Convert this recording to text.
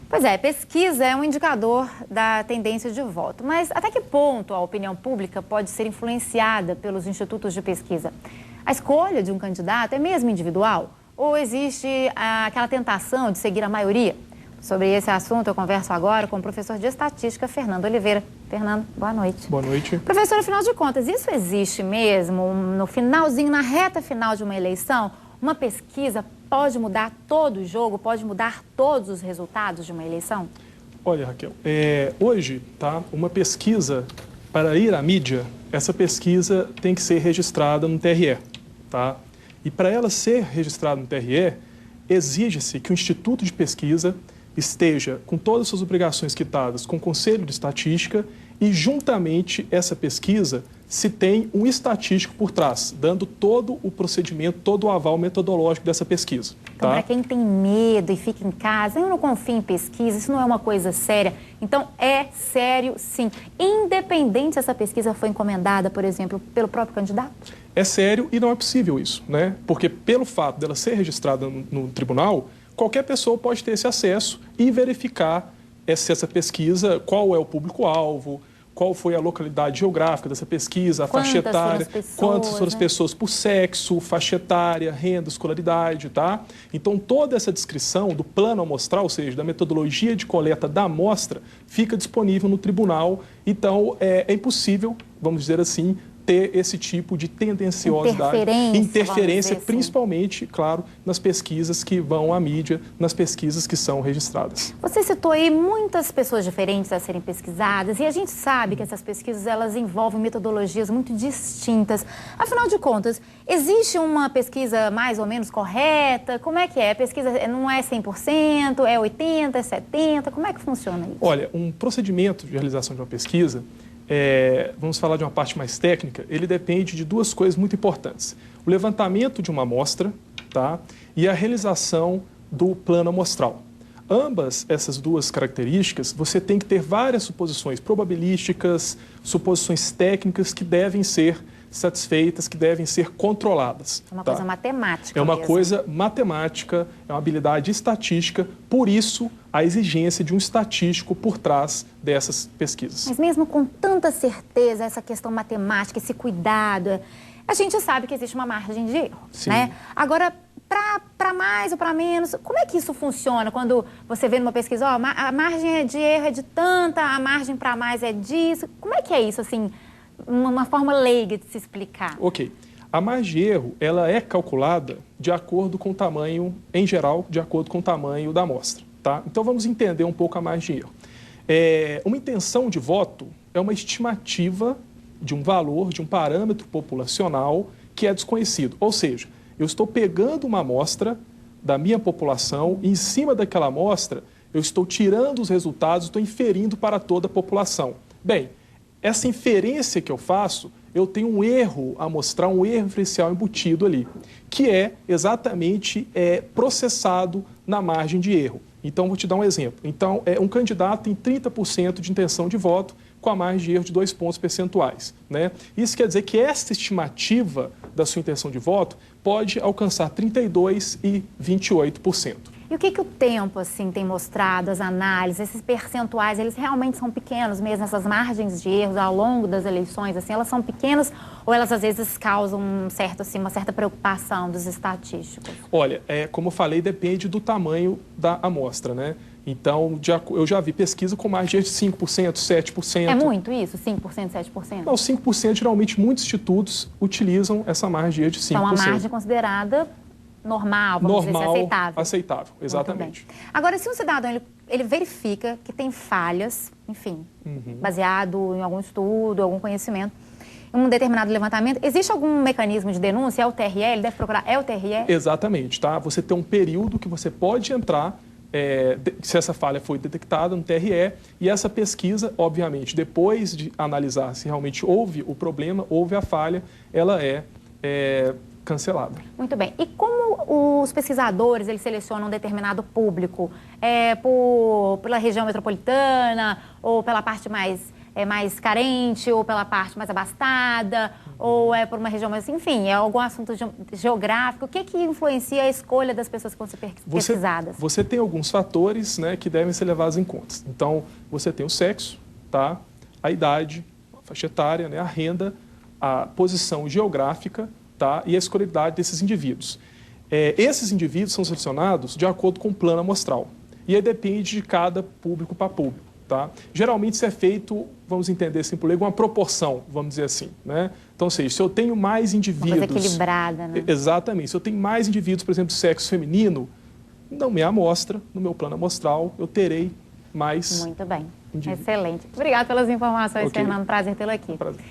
Pois é, pesquisa é um indicador da tendência de voto, mas até que ponto a opinião pública pode ser influenciada pelos institutos de pesquisa? A escolha de um candidato é mesmo individual? Ou existe aquela tentação de seguir a maioria? Sobre esse assunto eu converso agora com o professor de estatística, Fernando Oliveira. Fernando, boa noite. Boa noite. Professor, afinal de contas, isso existe mesmo no finalzinho, na reta final de uma eleição? Uma pesquisa pode mudar todo o jogo, pode mudar todos os resultados de uma eleição? Olha, Raquel, hoje, uma pesquisa, para ir à mídia, essa pesquisa tem que ser registrada no TRE, E para ela ser registrada no TRE, exige-se que o Instituto de Pesquisa esteja com todas as suas obrigações quitadas com o Conselho de Estatística e, juntamente, essa pesquisa se tem um estatístico por trás, dando todo o procedimento, todo o aval metodológico dessa pesquisa. Então, para quem tem medo e fica em casa, eu não confio em pesquisa, isso não é uma coisa séria. Então, é sério, sim. Independente se essa pesquisa foi encomendada, por exemplo, pelo próprio candidato? É sério e não é possível isso, né? Porque pelo fato dela ser registrada no tribunal, qualquer pessoa pode ter esse acesso e verificar se essa pesquisa, qual é o público-alvo, qual foi a localidade geográfica dessa pesquisa, a faixa etária, quantas foram as pessoas por sexo, faixa etária, renda, escolaridade, Então, toda essa descrição do plano amostral, ou seja, da metodologia de coleta da amostra, fica disponível no tribunal. Então, é impossível, vamos dizer assim, ter esse tipo de tendenciosidade, interferência principalmente, claro, nas pesquisas que vão à mídia, nas pesquisas que são registradas. Você citou aí muitas pessoas diferentes a serem pesquisadas e a gente sabe que essas pesquisas elas envolvem metodologias muito distintas. Afinal de contas, existe uma pesquisa mais ou menos correta? Como é que é? A pesquisa não é 100%, é 80%, é 70%? Como é que funciona isso? Olha, um procedimento de realização de uma pesquisa, vamos falar de uma parte mais técnica, ele depende de duas coisas muito importantes. O levantamento de uma amostra, e a realização do plano amostral. Ambas essas duas características, você tem que ter várias suposições probabilísticas, suposições técnicas que devem ser satisfeitas, que devem ser controladas. É uma coisa matemática. É uma mesmo. coisa matemática, é uma habilidade estatística, por isso a exigência de um estatístico por trás dessas pesquisas. Mas mesmo com tanta certeza, essa questão matemática, esse cuidado, a gente sabe que existe uma margem de erro, né? Agora, para mais ou para menos, como é que isso funciona quando você vê numa pesquisa, a margem de erro é de tanta, a margem para mais é disso? Como é que é isso, assim, uma forma leiga de se explicar? Ok. A margem de erro, ela é calculada de acordo com o tamanho, em geral, de acordo com o tamanho da amostra, Então, vamos entender um pouco a margem de erro. Uma intenção de voto é uma estimativa de um valor, de um parâmetro populacional que é desconhecido. Ou seja, eu estou pegando uma amostra da minha população e, em cima daquela amostra, eu estou tirando os resultados, estou inferindo para toda a população. Bem, essa inferência que eu faço, eu tenho um erro amostral, um erro inferencial embutido ali, que é exatamente processado na margem de erro. Então, vou te dar um exemplo. Então, um candidato tem 30% de intenção de voto com a margem de erro de 2 pontos percentuais, Isso quer dizer que essa estimativa da sua intenção de voto pode alcançar 32% e 28%. E o que o tempo, assim, tem mostrado, as análises, esses percentuais, eles realmente são pequenos mesmo, essas margens de erros ao longo das eleições, assim, elas são pequenas ou elas às vezes causam uma certa preocupação dos estatísticos? Olha, como eu falei, depende do tamanho da amostra, Então, eu já vi pesquisa com margem de 5%, 7%. É muito isso? 5%, 7%? Não, 5%, geralmente, muitos institutos utilizam essa margem de 5%. Então, a margem considerada normal, vamos dizer assim, aceitável. Aceitável, exatamente. Agora, se um cidadão ele verifica que tem falhas, enfim, baseado em algum estudo, algum conhecimento, em um determinado levantamento, existe algum mecanismo de denúncia? É o TRE? Ele deve procurar? É o TRE? Exatamente, Você tem um período que você pode entrar, se essa falha foi detectada no TRE, e essa pesquisa, obviamente, depois de analisar se realmente houve o problema, houve a falha, ela é cancelada. Muito bem. E como os pesquisadores eles selecionam um determinado público? Pela região metropolitana ou pela parte mais é mais carente, ou pela parte mais abastada, ou é por uma região mais... Enfim, é algum assunto geográfico. O que influencia a escolha das pessoas que vão ser pesquisadas? Você tem alguns fatores, né, que devem ser levados em conta. Então, você tem o sexo, tá? A idade, a faixa etária, né, a renda, a posição geográfica, tá? E a escolaridade desses indivíduos. Esses indivíduos são selecionados de acordo com o plano amostral. E aí depende de cada público para público. Tá? Geralmente isso é feito, vamos entender assim por leigo, uma proporção, vamos dizer assim. Né? Então, ou seja, se eu tenho mais indivíduos... Uma coisa equilibrada, né? Exatamente. Se eu tenho mais indivíduos, por exemplo, do sexo feminino, na minha amostra, no meu plano amostral, eu terei mais... Muito bem. Excelente. Obrigada pelas informações, Okay. Fernando. Prazer tê-lo aqui. Prazer.